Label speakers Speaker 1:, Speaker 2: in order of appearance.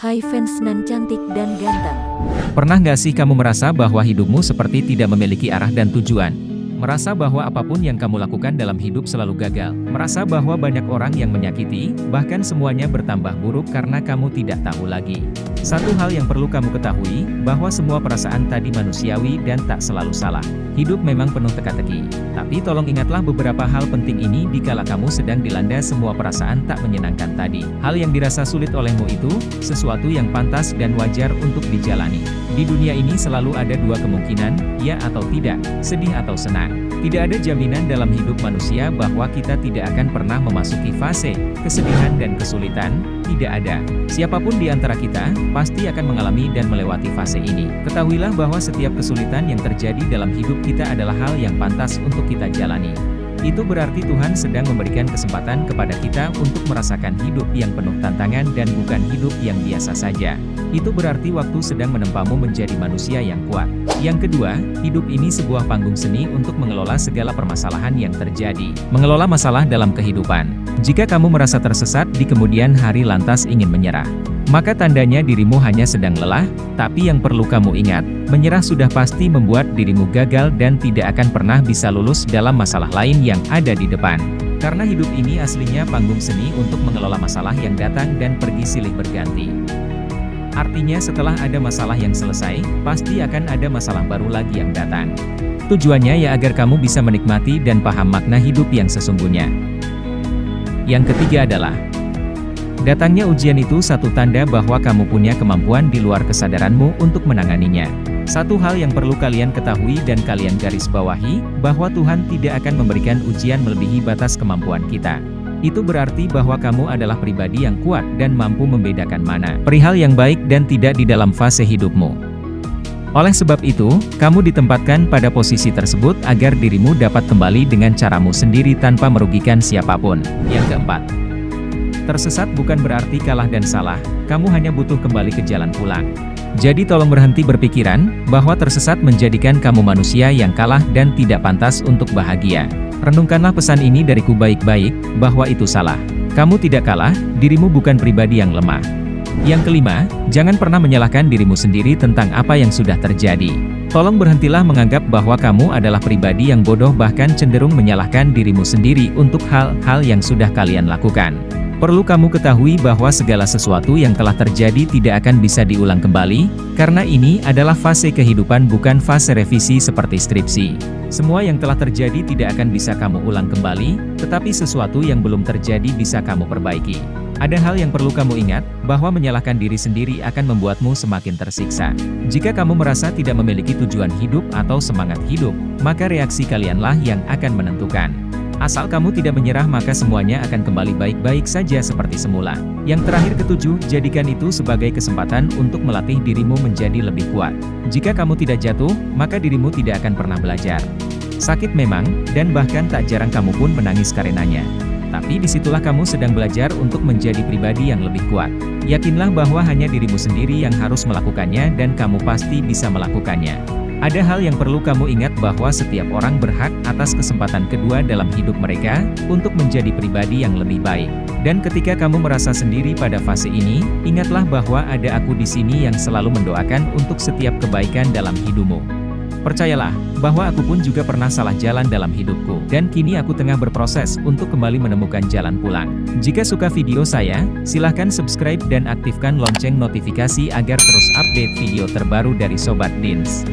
Speaker 1: Hai fans nan cantik dan ganteng.
Speaker 2: Pernah nggak sih kamu merasa bahwa hidupmu seperti tidak memiliki arah dan tujuan? Merasa bahwa apapun yang kamu lakukan dalam hidup selalu gagal. Merasa bahwa banyak orang yang menyakiti, bahkan semuanya bertambah buruk karena kamu tidak tahu lagi. Satu hal yang perlu kamu ketahui, bahwa semua perasaan tadi manusiawi dan tak selalu salah. Hidup memang penuh teka-teki. Tapi tolong ingatlah beberapa hal penting ini dikala kamu sedang dilanda semua perasaan tak menyenangkan tadi. Hal yang dirasa sulit olehmu itu, sesuatu yang pantas dan wajar untuk dijalani. Di dunia ini selalu ada dua kemungkinan, ya atau tidak, sedih atau senang. Tidak ada jaminan dalam hidup manusia bahwa kita tidak akan pernah memasuki fase kesedihan dan kesulitan, tidak ada. Siapapun di antara kita, pasti akan mengalami dan melewati fase ini. Ketahuilah bahwa setiap kesulitan yang terjadi dalam hidup kita adalah hal yang pantas untuk kita jalani. Itu berarti Tuhan sedang memberikan kesempatan kepada kita untuk merasakan hidup yang penuh tantangan dan bukan hidup yang biasa saja. Itu berarti waktu sedang menempamu menjadi manusia yang kuat. Yang kedua, hidup ini sebuah panggung seni untuk mengelola segala permasalahan yang terjadi. Mengelola masalah dalam kehidupan. Jika kamu merasa tersesat di kemudian hari lantas ingin menyerah, maka tandanya dirimu hanya sedang lelah, tapi yang perlu kamu ingat, menyerah sudah pasti membuat dirimu gagal dan tidak akan pernah bisa lulus dalam masalah lain yang ada di depan. Karena hidup ini aslinya panggung seni untuk mengelola masalah yang datang dan pergi silih berganti. Artinya setelah ada masalah yang selesai, pasti akan ada masalah baru lagi yang datang. Tujuannya ya agar kamu bisa menikmati dan paham makna hidup yang sesungguhnya. Yang ketiga adalah, datangnya ujian itu satu tanda bahwa kamu punya kemampuan di luar kesadaranmu untuk menanganinya. Satu hal yang perlu kalian ketahui dan kalian garis bawahi, bahwa Tuhan tidak akan memberikan ujian melebihi batas kemampuan kita. Itu berarti bahwa kamu adalah pribadi yang kuat dan mampu membedakan mana perihal yang baik dan tidak di dalam fase hidupmu. Oleh sebab itu, kamu ditempatkan pada posisi tersebut agar dirimu dapat kembali dengan caramu sendiri tanpa merugikan siapapun. Yang keempat, tersesat bukan berarti kalah dan salah, kamu hanya butuh kembali ke jalan pulang. Jadi tolong berhenti berpikiran, bahwa tersesat menjadikan kamu manusia yang kalah dan tidak pantas untuk bahagia. Renungkanlah pesan ini dariku baik-baik, bahwa itu salah. Kamu tidak kalah, dirimu bukan pribadi yang lemah. Yang kelima, jangan pernah menyalahkan dirimu sendiri tentang apa yang sudah terjadi. Tolong berhentilah menganggap bahwa kamu adalah pribadi yang bodoh bahkan cenderung menyalahkan dirimu sendiri untuk hal-hal yang sudah kalian lakukan. Perlu kamu ketahui bahwa segala sesuatu yang telah terjadi tidak akan bisa diulang kembali, karena ini adalah fase kehidupan bukan fase revisi seperti skripsi. Semua yang telah terjadi tidak akan bisa kamu ulang kembali, tetapi sesuatu yang belum terjadi bisa kamu perbaiki. Ada hal yang perlu kamu ingat, bahwa menyalahkan diri sendiri akan membuatmu semakin tersiksa. Jika kamu merasa tidak memiliki tujuan hidup atau semangat hidup, maka reaksi kalianlah yang akan menentukan. Asal kamu tidak menyerah maka semuanya akan kembali baik-baik saja seperti semula. Yang terakhir ketujuh, jadikan itu sebagai kesempatan untuk melatih dirimu menjadi lebih kuat. Jika kamu tidak jatuh, maka dirimu tidak akan pernah belajar. Sakit memang, dan bahkan tak jarang kamu pun menangis karenanya. Tapi disitulah kamu sedang belajar untuk menjadi pribadi yang lebih kuat. Yakinlah bahwa hanya dirimu sendiri yang harus melakukannya dan kamu pasti bisa melakukannya. Ada hal yang perlu kamu ingat bahwa setiap orang berhak atas kesempatan kedua dalam hidup mereka, untuk menjadi pribadi yang lebih baik. Dan ketika kamu merasa sendiri pada fase ini, ingatlah bahwa ada aku di sini yang selalu mendoakan untuk setiap kebaikan dalam hidupmu. Percayalah, bahwa aku pun juga pernah salah jalan dalam hidupku, dan kini aku tengah berproses untuk kembali menemukan jalan pulang. Jika suka video saya, silahkan subscribe dan aktifkan lonceng notifikasi agar terus update video terbaru dari Sobat Dins.